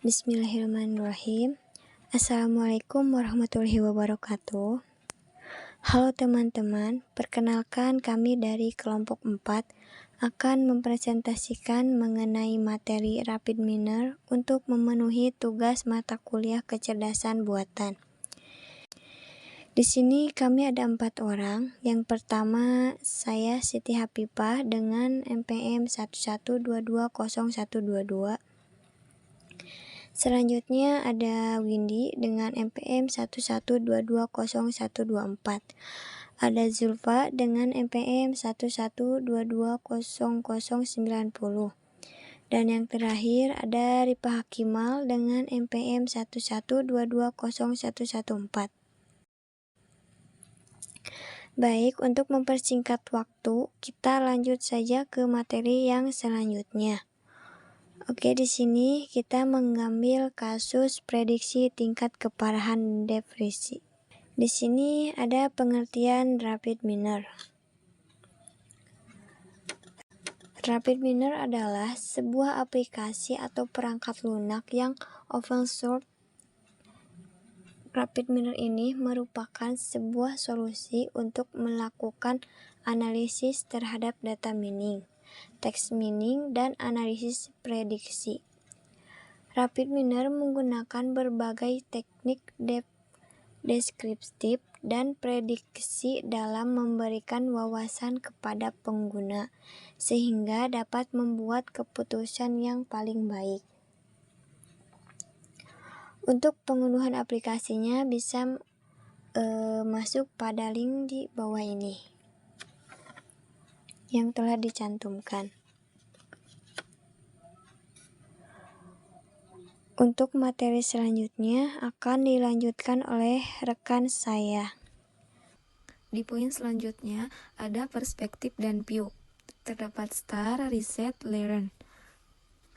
Bismillahirrahmanirrahim. Assalamualaikum warahmatullahi wabarakatuh. Halo teman-teman, perkenalkan kami dari kelompok 4 akan mempresentasikan mengenai materi Rapid Minor untuk memenuhi tugas mata kuliah kecerdasan buatan. Di sini kami ada 4 orang. Yang pertama, saya Siti Hapipah dengan NPM 1122012. Selanjutnya ada Windy dengan NPM 112200124. Ada Zulfa dengan NPM 112200090. Dan yang terakhir ada Ripa Hakimal dengan NPM 112200114. Baik, untuk mempersingkat waktu, kita lanjut saja ke materi yang selanjutnya. Oke, di sini kita mengambil kasus prediksi tingkat keparahan depresi. Di sini ada pengertian Rapid Minor. Rapid Minor adalah sebuah aplikasi atau perangkat lunak yang open source. Rapid Minor ini merupakan sebuah solusi untuk melakukan analisis terhadap data mining, teks mining, dan analisis prediksi. Rapid Minor menggunakan berbagai teknik deskriptif dan prediksi dalam memberikan wawasan kepada pengguna, sehingga dapat membuat keputusan yang paling baik. Untuk pengunduhan aplikasinya bisa masuk pada link di bawah ini yang telah dicantumkan. Untuk materi selanjutnya akan dilanjutkan oleh rekan saya. Di poin selanjutnya ada perspektif dan view. Terdapat STAR, Reset, Learn.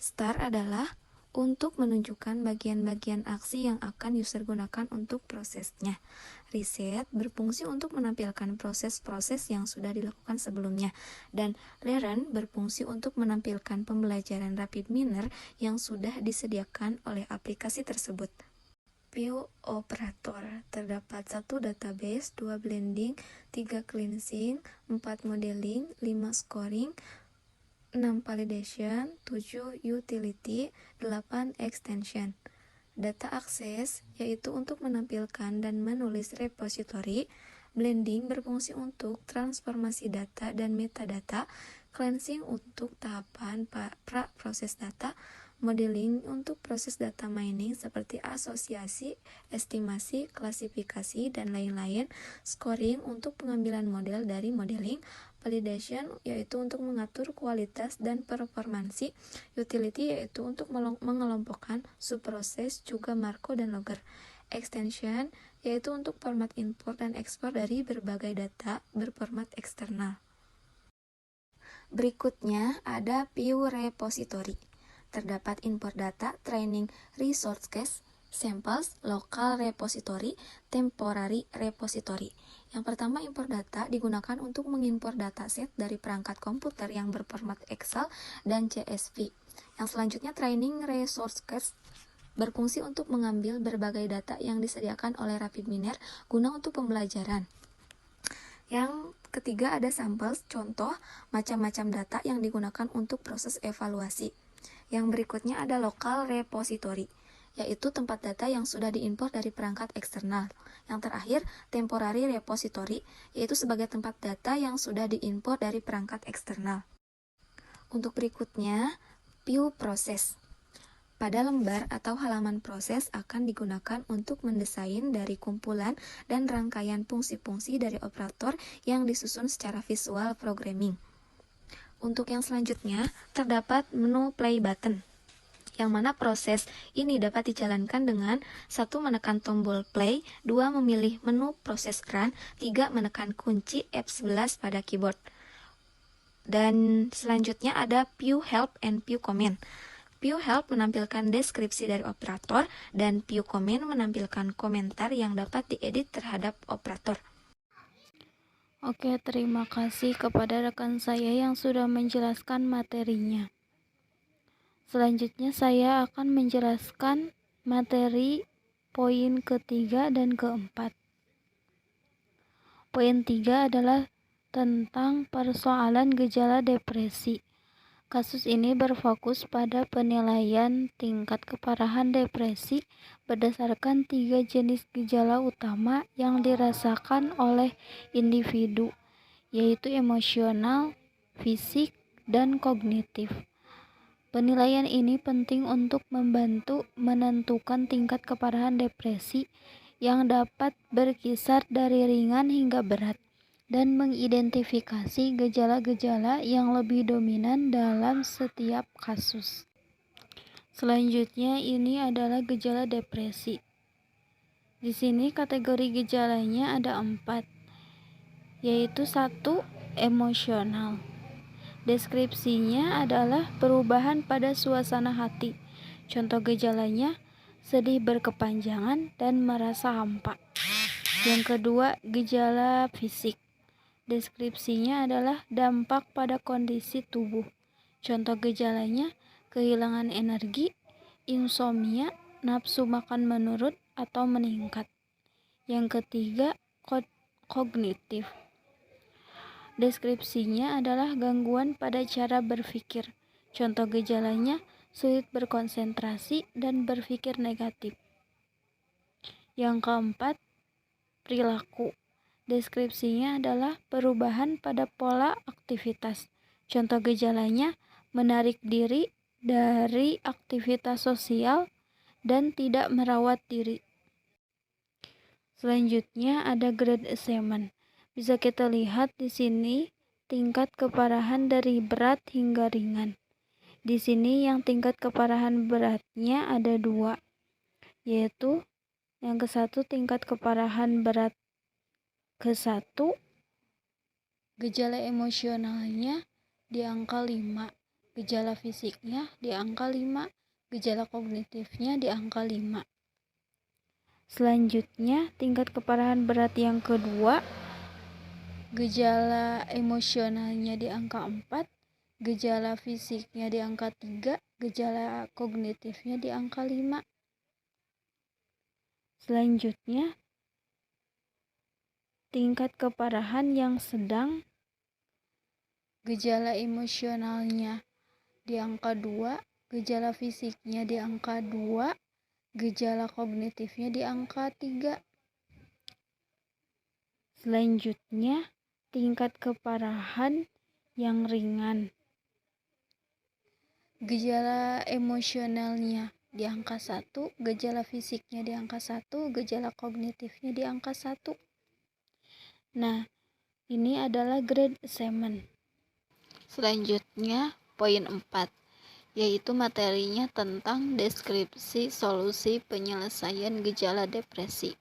STAR adalah untuk menunjukkan bagian-bagian aksi yang akan user gunakan untuk prosesnya. Reset berfungsi untuk menampilkan proses-proses yang sudah dilakukan sebelumnya. Dan Learn berfungsi untuk menampilkan pembelajaran Rapid Minor yang sudah disediakan oleh aplikasi tersebut. View operator. Terdapat 1 database, 2 blending, 3 cleansing, 4 modeling, 5 scoring, 6 validation, 7 utility, 8 extension. Data access yaitu untuk menampilkan dan menulis repository. Blending berfungsi untuk transformasi data dan metadata. Cleansing untuk tahapan pra-proses data. Modeling untuk proses data mining seperti asosiasi, estimasi, klasifikasi, dan lain-lain. Scoring untuk pengambilan model dari modeling. Validation yaitu untuk mengatur kualitas dan performansi. Utility yaitu untuk mengelompokkan subproses, juga Marco dan logger. Extension yaitu untuk format import dan ekspor dari berbagai data berformat eksternal. Berikutnya ada view repository. Terdapat import data, training resource case, samples, local repository, temporary repository. Yang pertama, import data digunakan untuk mengimpor dataset dari perangkat komputer yang berformat Excel dan CSV. Yang selanjutnya, training resource case berfungsi untuk mengambil berbagai data yang disediakan oleh Rapid Minor guna untuk pembelajaran. Yang ketiga ada samples, contoh macam-macam data yang digunakan untuk proses evaluasi. Yang berikutnya ada local repository, yaitu tempat data yang sudah diimpor dari perangkat eksternal. Yang terakhir, temporary repository, yaitu sebagai tempat data yang sudah diimpor dari perangkat eksternal. Untuk berikutnya, view proses. Pada lembar atau halaman proses akan digunakan untuk mendesain dari kumpulan dan rangkaian fungsi-fungsi dari operator yang disusun secara visual programming. Untuk yang selanjutnya, terdapat menu play button, yang mana proses ini dapat dijalankan dengan 1. Menekan tombol play, 2. Memilih menu proses run, 3. Menekan kunci F11 pada keyboard. Dan selanjutnya ada view help and view comment. View help menampilkan deskripsi dari operator, dan view comment menampilkan komentar yang dapat diedit terhadap operator. Oke, terima kasih kepada rekan saya yang sudah menjelaskan materinya. Selanjutnya saya akan menjelaskan materi poin ketiga dan keempat. Poin 3 adalah tentang persoalan gejala depresi. Kasus ini berfokus pada penilaian tingkat keparahan depresi berdasarkan 3 jenis gejala utama yang dirasakan oleh individu, yaitu emosional, fisik, dan kognitif. Penilaian ini penting untuk membantu menentukan tingkat keparahan depresi yang dapat berkisar dari ringan hingga berat, dan mengidentifikasi gejala-gejala yang lebih dominan dalam setiap kasus. Selanjutnya ini adalah gejala depresi. Di sini kategori gejalanya ada 4, yaitu 1. Emosional. Deskripsinya adalah perubahan pada suasana hati. Contoh gejalanya sedih berkepanjangan dan merasa hampa. Yang kedua, gejala fisik. Deskripsinya adalah dampak pada kondisi tubuh. Contoh gejalanya kehilangan energi, insomnia, nafsu makan menurun atau meningkat. Yang ketiga, kognitif. Deskripsinya adalah gangguan pada cara berpikir. Contoh gejalanya sulit berkonsentrasi dan berpikir negatif. Yang keempat, perilaku. Deskripsinya adalah perubahan pada pola aktivitas. Contoh gejalanya menarik diri dari aktivitas sosial dan tidak merawat diri. Selanjutnya ada grade assessment. Bisa kita lihat di sini tingkat keparahan dari berat hingga ringan. Di sini yang tingkat keparahan beratnya ada 2, yaitu yang ke-1 tingkat keparahan berat ke-1, gejala emosionalnya di angka 5, gejala fisiknya di angka 5, gejala kognitifnya di angka 5. Selanjutnya tingkat keparahan berat yang kedua, gejala emosionalnya di angka 4, gejala fisiknya di angka 3, gejala kognitifnya di angka 5. Selanjutnya tingkat keparahan yang sedang, gejala emosionalnya di angka 2, gejala fisiknya di angka 2, gejala kognitifnya di angka 3. Selanjutnya tingkat keparahan yang ringan, gejala emosionalnya di angka 1, gejala fisiknya di angka 1, gejala kognitifnya di angka 1. Nah, ini adalah grade assessment. Selanjutnya poin 4, yaitu materinya tentang deskripsi solusi penyelesaian gejala depresi.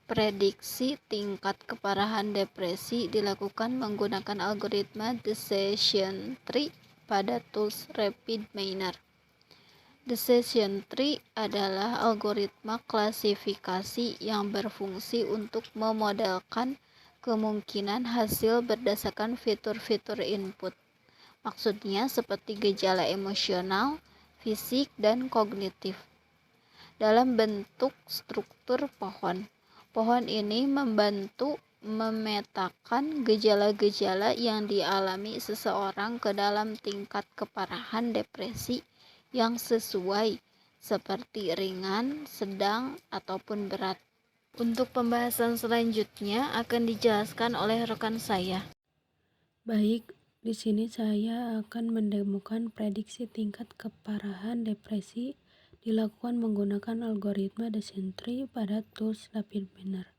Prediksi tingkat keparahan depresi dilakukan menggunakan algoritma decision tree pada tools RapidMiner. Decision tree adalah algoritma klasifikasi yang berfungsi untuk memodelkan kemungkinan hasil berdasarkan fitur-fitur input. Maksudnya seperti gejala emosional, fisik, dan kognitif dalam bentuk struktur pohon. Pohon ini membantu memetakan gejala-gejala yang dialami seseorang ke dalam tingkat keparahan depresi yang sesuai, seperti ringan, sedang, ataupun berat. Untuk pembahasan selanjutnya akan dijelaskan oleh rekan saya. Baik, di sini saya akan mendemokan prediksi tingkat keparahan depresi dilakukan menggunakan algoritma decision tree pada tools RapidMiner.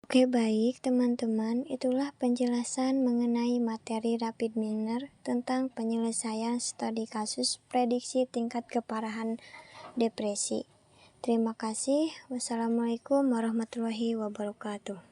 Oke, baik teman-teman, itulah penjelasan mengenai materi Rapid Minor tentang penyelesaian studi kasus prediksi tingkat keparahan depresi. Terima kasih. Wassalamualaikum warahmatullahi wabarakatuh.